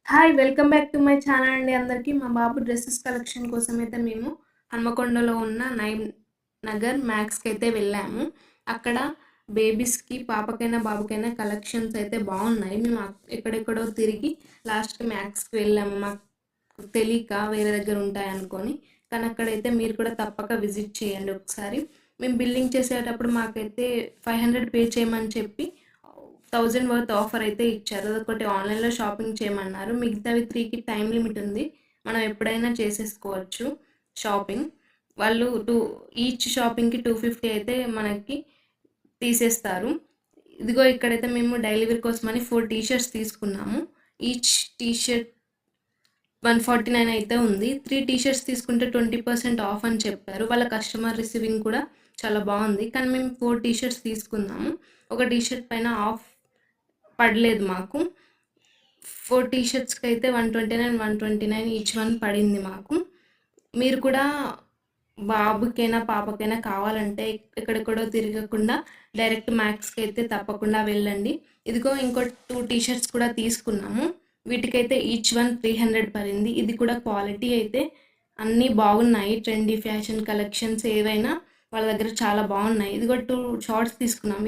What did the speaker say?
Hi! Welcome back to my channel అండి అందరికీ. మా బాబు డ్రెసెస్ కలెక్షన్ కోసమైతే మేము హన్మకొండలో ఉన్న నైమ్ నగర్ మ్యాక్స్‌కైతే వెళ్ళాము. అక్కడ బేబీస్‌కి పాపకైనా, బాబుకైనా కలెక్షన్స్ అయితే బాగున్నాయి. మేము ఎక్కడెక్కడో తిరిగి లాస్ట్‌కి మ్యాక్స్‌కి వెళ్ళాము. మాకు తెలియక వేరే దగ్గర ఉంటాయనుకోని. కానీ అక్కడైతే మీరు కూడా తప్పక విజిట్ చేయండి ఒకసారి. మేము బిల్లింగ్ చేసేటప్పుడు మాకైతే 500 పే చేయమని చెప్పి 1000 వర్త్ ఆఫర్ అయితే ఇచ్చారు. అదొకటి ఆన్‌లైన్‌లో షాపింగ్ చేయమన్నారు. మిగతావి 3కి టైమ్ లిమిట్ ఉంది. మనం ఎప్పుడైనా చేసేసుకోవచ్చు షాపింగ్. వాళ్ళు ఈచ్ షాపింగ్‌కి 250 అయితే మనకి తీసేస్తారు. ఇదిగో ఇక్కడైతే మేము డైలీ వేర్ కోసమని 4 టీ షర్ట్స్ తీసుకున్నాము. ఈచ్ టీ షర్ట్ 149 అయితే ఉంది. 3 టీ షర్ట్స్ తీసుకుంటే 20% ఆఫ్ అని చెప్పారు. వాళ్ళ కస్టమర్ రిసీవింగ్ కూడా చాలా బాగుంది. కానీ మేము 4 టీ షర్ట్స్ తీసుకున్నాము. ఒక టీ షర్ట్ పైన ఆఫ్ పడలేదు మాకు. 4 టీ షర్ట్స్‌కి అయితే 129, 129 ఈచ్ వన్ పడింది మాకు. మీరు కూడా బాబుకైనా, పాపకైనా కావాలంటే ఎక్కడెక్కడో తిరగకుండా డైరెక్ట్ మ్యాక్స్‌కి అయితే తప్పకుండా వెళ్ళండి. ఇదిగో ఇంకో 2 టీ షర్ట్స్ కూడా తీసుకున్నాము. వీటికైతే ఈచ్ వన్ 300 పడింది. ఇది కూడా క్వాలిటీ అయితే అన్నీ బాగున్నాయి. ట్రెండీ ఫ్యాషన్ కలెక్షన్స్ ఏవైనా వాళ్ళ దగ్గర చాలా బాగున్నాయి. ఇదిగో 2 షార్ట్స్ తీసుకున్నాం.